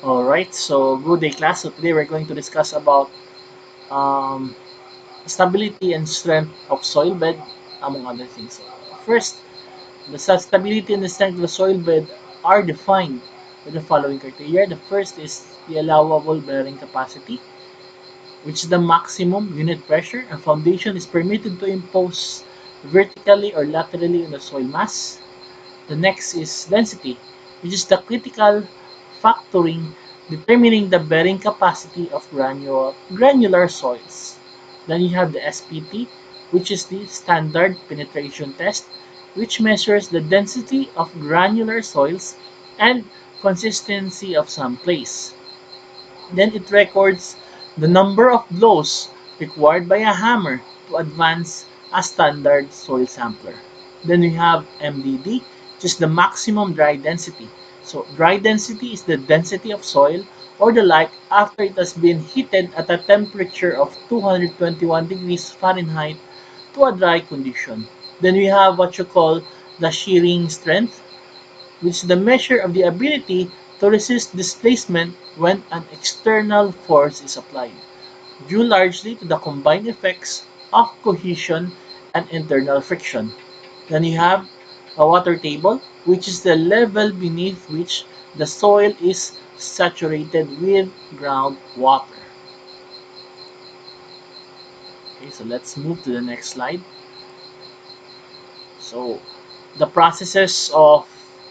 Alright, so good day class. So today we're going to discuss about um, stability and strength of soil bed, among other things. So first, the stability and the strength of the soil bed are defined with the following criteria. The first is the allowable bearing capacity, which is the maximum unit pressure a foundation is permitted to impose vertically or laterally on the soil mass. The next is density, which is the critical factoring determining the bearing capacity of granular soils. Then you have the SPT, which is the standard penetration test, which measures the density of granular soils and consistency of some clays. Then it records the number of blows required by a hammer to advance a standard soil sampler. Then we have MDD, which is the maximum dry density. So dry density is the density of soil or the like after it has been heated at a temperature of 221 degrees Fahrenheit to a dry condition. Then we have what you call the shearing strength, which is the measure of the ability to resist displacement when an external force is applied, due largely to the combined effects of cohesion and internal friction. Then you have a water table, which is the level beneath which the soil is saturated with groundwater. Okay, so let's move to the next slide. So the processes of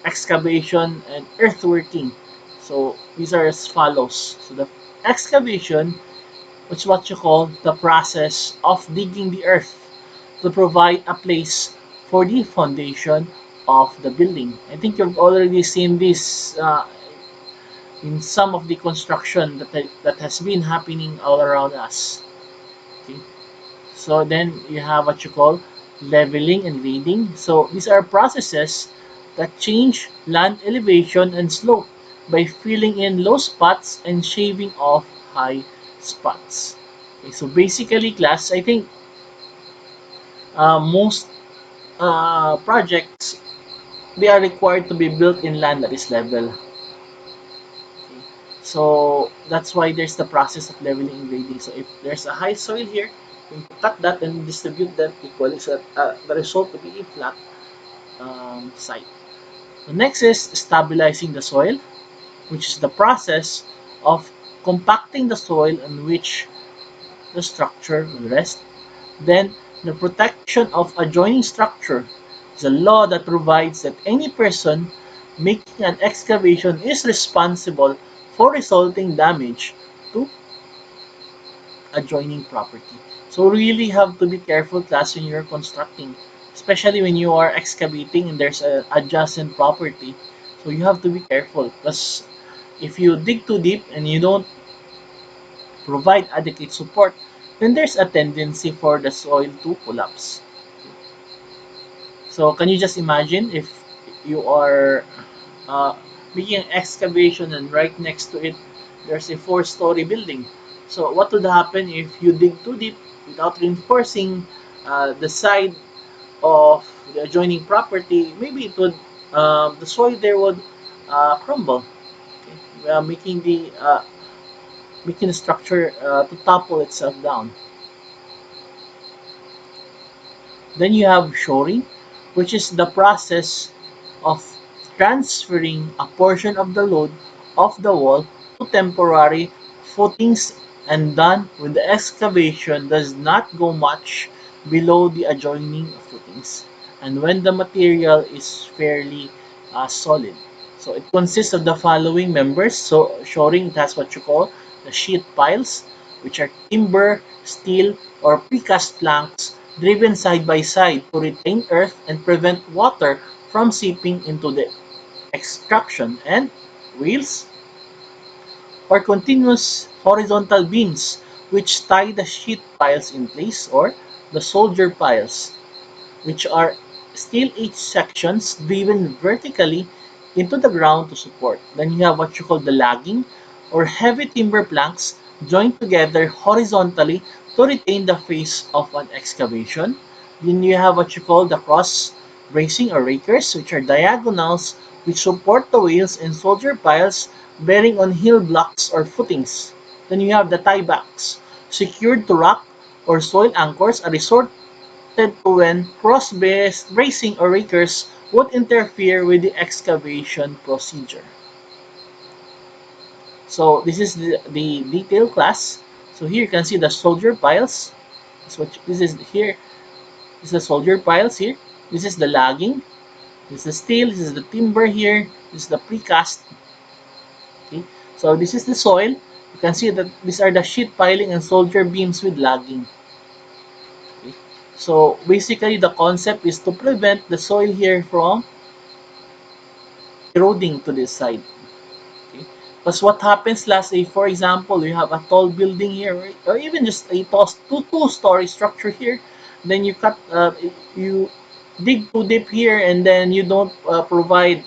excavation and earthworking. So these are as follows. So the excavation, which is what you call the process of digging the earth to provide a place for the foundation of the building. I think you've already seen this in some of the construction that has been happening all around us. Okay. So then you have what you call leveling and grading. So these are processes that change land elevation and slope by filling in low spots and shaving off high spots. Okay, so basically, class, I think most projects they are required to be built in land that is level. Okay. So that's why there's the process of leveling and grading. So if there's a high soil here, you cut that and distribute them equally so that the result will be a flat site. The next is stabilizing the soil, which is the process of compacting the soil on which the structure will rest. Then the protection of adjoining structure is a law that provides that any person making an excavation is responsible for resulting damage to adjoining property. So really have to be careful class when you're constructing, especially when you are excavating and there's a adjacent property. So you have to be careful because if you dig too deep and you don't provide adequate support, then there's a tendency for the soil to collapse. So can you just imagine if you are uh, making an excavation and right next to it there's a four-story building. So what would happen if you dig too deep without reinforcing the side of the adjoining property? Maybe it would the soil there would crumble, okay? Making the structure to topple itself down. Then you have shoring, which is the process of transferring a portion of the load of the wall to temporary footings and done when the excavation does not go much below the adjoining footings and when the material is fairly solid. So it consists of the following members. So shoring, it has what you call the sheet piles, which are timber, steel, or precast planks driven side by side to retain earth and prevent water from seeping into the extraction, and wheels or continuous horizontal beams which tie the sheet piles in place, or the soldier piles, which are steel H sections driven vertically into the ground to support. Then you have what you call the lagging or heavy timber planks joined together horizontally to retain the face of an excavation. Then you have what you call the cross bracing or rakers, which are diagonals which support the wheels and soldier piles bearing on hill blocks or footings. Then you have the tiebacks, secured to rock or soil anchors, are resorted to when cross bracing or rakers would interfere with the excavation procedure. So this is the detail class. So here you can see the soldier piles. This is here. This is the soldier piles here. This is the lagging. This is the steel. This is the timber here. This is the precast. Okay. So this is the soil. You can see that these are the sheet piling and soldier beams with lagging. Okay. So basically the concept is to prevent the soil here from eroding to this side. Okay. Because what happens last, say for example, you have a tall building here, right? Or even just a two-story structure here, then you dig too deep here, and then you don't provide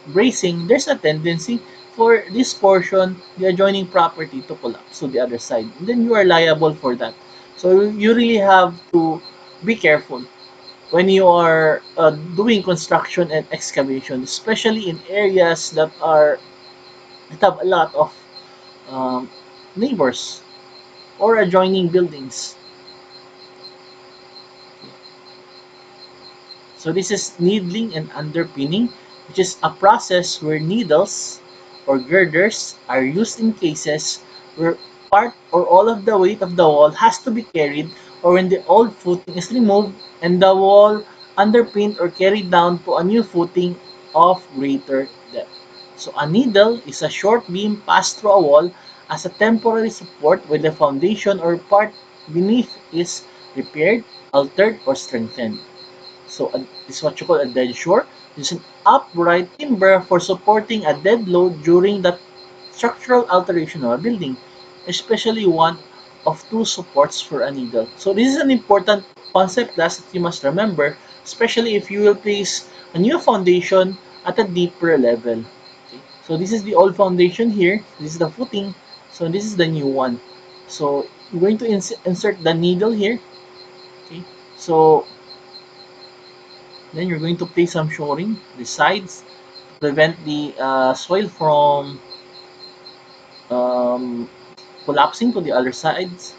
bracing. There's a tendency for this portion, the adjoining property, to collapse to the other side. And then you are liable for that. So you really have to be careful when you are doing construction and excavation, especially in areas that have a lot of um, neighbors or adjoining buildings. So this is needling and underpinning, which is a process where needles or girders are used in cases where part or all of the weight of the wall has to be carried, or when the old footing is removed and the wall underpinned or carried down to a new footing of greater depth. So a needle is a short beam passed through a wall as a temporary support when the foundation or part beneath is repaired, altered, or strengthened. So this is what you call a dead shore. This is an upright timber for supporting a dead load during the structural alteration of a building, especially one of two supports for a needle. So this is an important concept class that you must remember, especially if you will place a new foundation at a deeper level. Okay. So this is the old foundation here. This is the footing. So this is the new one. So you're going to insert the needle here. Okay. So then you're going to place some shoring the sides to prevent the soil from um, collapsing to the other sides.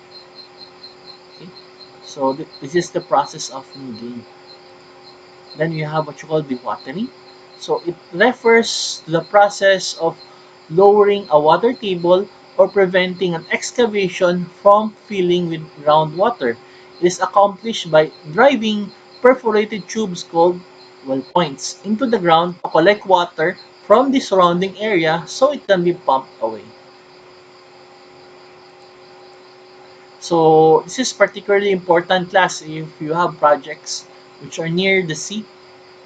Okay. So this is the process of kneading. Then you have what you call dewatering. So it refers to the process of lowering a water table or preventing an excavation from filling with groundwater. It is accomplished by driving perforated tubes called well points into the ground to collect water from the surrounding area so it can be pumped away. So this is particularly important class if you have projects which are near the sea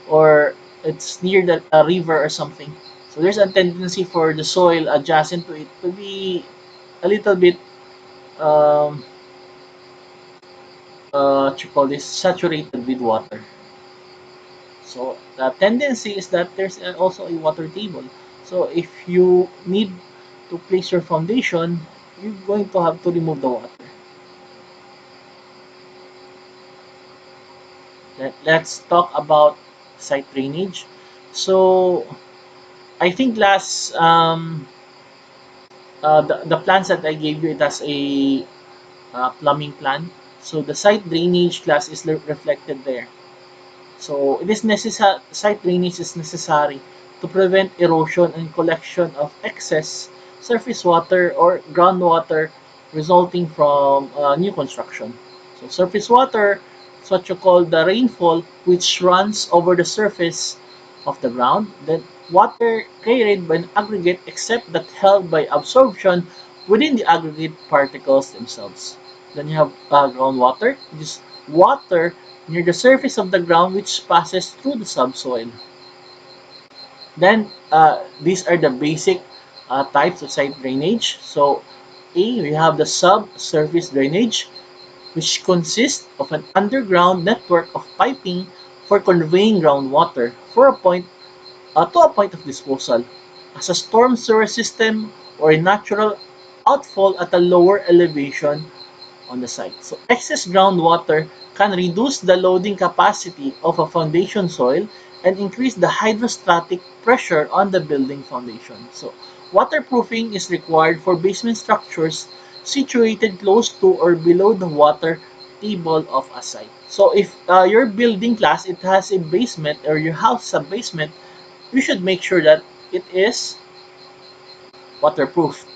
or it's near the a river or something. So there's a tendency for the soil adjacent to it to be a little bit um, what you call this saturated with water. So the tendency is that there's also a water table. So if you need to place your foundation, you're going to have to remove the water. Let's talk about site drainage. So I think last the plans that I gave you, it has a plumbing plan. So the site drainage class is reflected there. So it is necessary. Site drainage is necessary to prevent erosion and collection of excess surface water or groundwater resulting from new construction. So surface water is what you call the rainfall, which runs over the surface of the ground. Then water carried by an aggregate except that held by absorption within the aggregate particles themselves. Then you have groundwater, which is water near the surface of the ground which passes through the subsoil. Then these are the basic types of site drainage. So A, we have the subsurface drainage, which consists of an underground network of piping for conveying groundwater to a point of disposal, as a storm sewer system or a natural outfall at a lower elevation on the site. So excess groundwater can reduce the loading capacity of a foundation soil and increase the hydrostatic pressure on the building foundation. So, waterproofing is required for basement structures situated close to or below the water table of a site. So, if your building class it has a basement or your house has a basement, you should make sure that it is waterproof.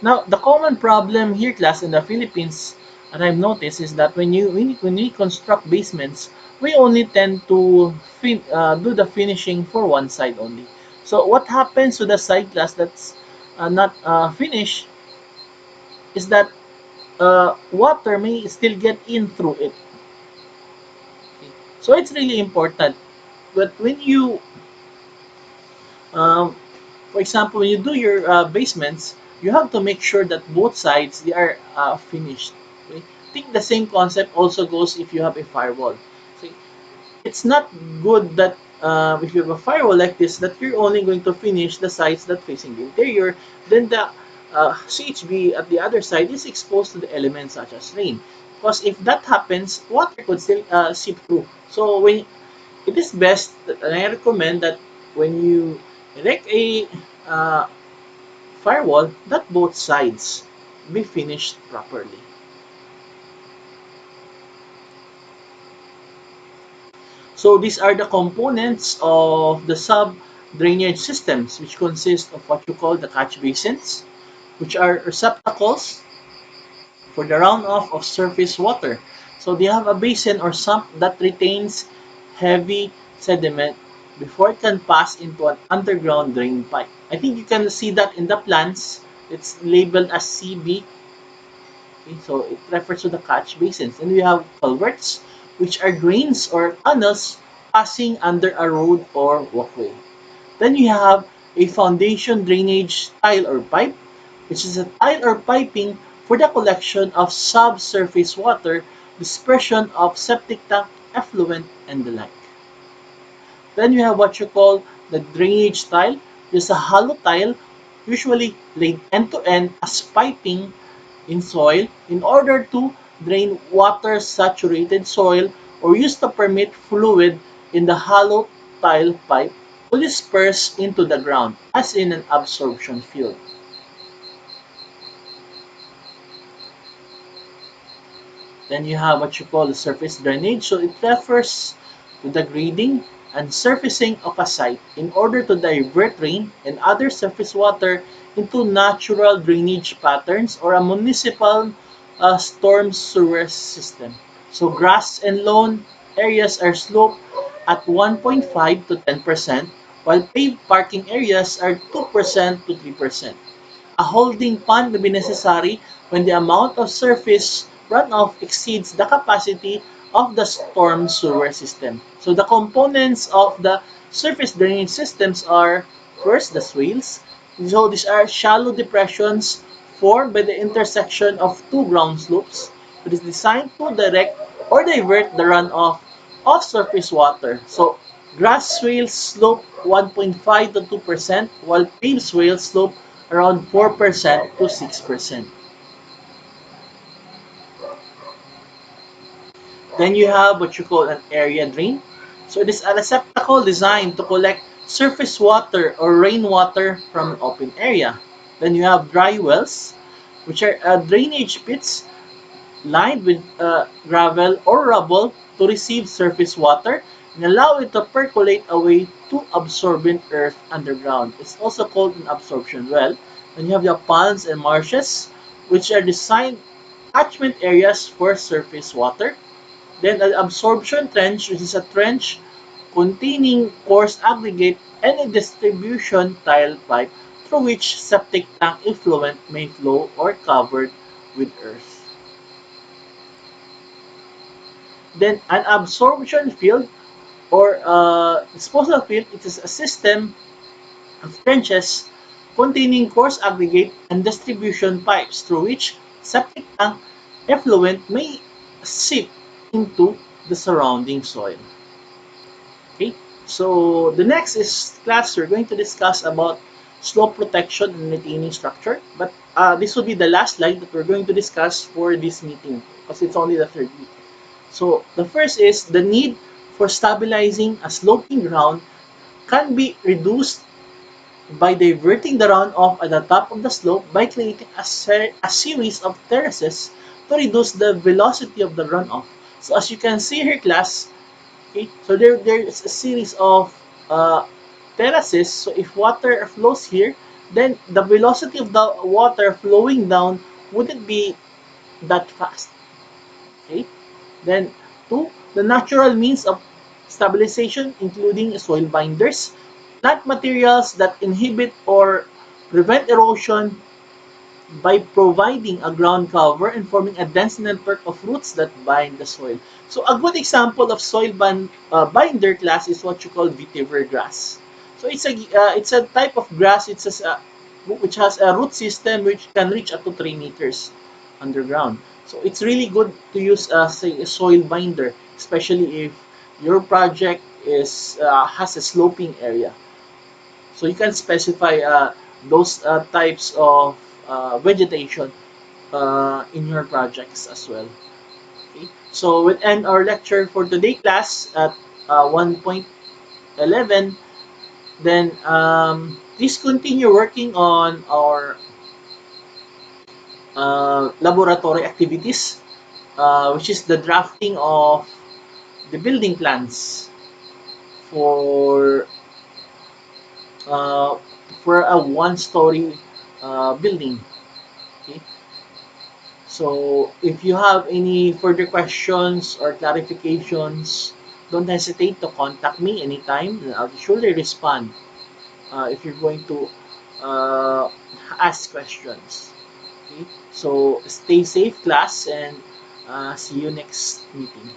Now, the common problem here, class, in the Philippines, and I've noticed, is that when we construct basements, we only tend to do the finishing for one side only. So, what happens to the side, class, that's not finished is that water may still get in through it. Okay? So, it's really important. But when you um, for example, when you do your basements, you have to make sure that both sides they are finished. Okay? I think the same concept also goes if you have a firewall. So it's not good that if you have a firewall like this, that you're only going to finish the sides that facing the interior, then the CHB at the other side is exposed to the elements such as rain. Because if that happens, water could still seep through. So when it is best, and I recommend that when you erect a uh, firewall, that both sides be finished properly. So these are the components of the sub-drainage systems, which consist of what you call the catch basins, which are receptacles for the runoff of surface water. So they have a basin or sump that retains heavy sediment before it can pass into an underground drain pipe. I think you can see that in the plans. It's labeled as CB. Okay, so it refers to the catch basins. And we have culverts, which are drains or tunnels passing under a road or walkway. Then you have a foundation drainage tile or pipe, which is a tile or piping for the collection of subsurface water, dispersion of septic tank effluent, and the like. Then you have what you call the drainage tile. It's a hollow tile, usually laid end to end as piping in soil in order to drain water saturated soil or use to permit fluid in the hollow tile pipe to disperse into the ground as in an absorption field. Then you have what you call the surface drainage. So it refers to the grading and surfacing of a site in order to divert rain and other surface water into natural drainage patterns or a municipal storm sewer system. So grass and lawn areas are sloped at 1.5 to 10%, while paved parking areas are 2% to 3%. A holding pond may be necessary when the amount of surface runoff exceeds the capacity of the storm sewer system. So the components of the surface drainage systems are first the swales. So these are shallow depressions formed by the intersection of two ground slopes. It is designed to direct or divert the runoff of surface water. So grass swales slope 1.5 to 2%, while paved swales slope around 4% to 6%. Then you have what you call an area drain. So it is a receptacle designed to collect surface water or rainwater from an open area. Then you have dry wells, which are drainage pits lined with gravel or rubble to receive surface water and allow it to percolate away to absorbent earth underground. It's also called an absorption well. Then you have the ponds and marshes, which are designed catchment areas for surface water. Then an absorption trench, which is a trench containing coarse aggregate and a distribution tile pipe through which septic tank effluent may flow or covered with earth. Then an absorption field or disposal field, it is a system of trenches containing coarse aggregate and distribution pipes through which septic tank effluent may seep into the surrounding soil. Okay, so the next is class we're going to discuss about slope protection and retaining structure. But this will be the last slide that we're going to discuss for this meeting because it's only the third week. So the first is the need for stabilizing a sloping ground can be reduced by diverting the runoff at the top of the slope by creating a series of terraces to reduce the velocity of the runoff. So as you can see here, class, okay, so there is a series of uh, terraces. So if water flows here, then the velocity of the water flowing down wouldn't be that fast. Okay. Then two, the natural means of stabilization including soil binders, plant materials that inhibit or prevent erosion by providing a ground cover and forming a dense network of roots that bind the soil. So a good example of binder class is what you call vetiver grass. So it's a type of grass. Which has a root system which can reach up to 3 meters underground. So it's really good to use say a soil binder, especially if your project is has a sloping area. So you can specify those types of vegetation in your projects as well. Okay. So we'll end our lecture for today, class, at 1.11. Then please continue working on our laboratory activities, which is the drafting of the building plans for uh, for a one-story building. Okay. So if you have any further questions or clarifications, don't hesitate to contact me anytime. I'll surely respond if you're going to uh, ask questions. Okay. So stay safe, class, and see you next meeting.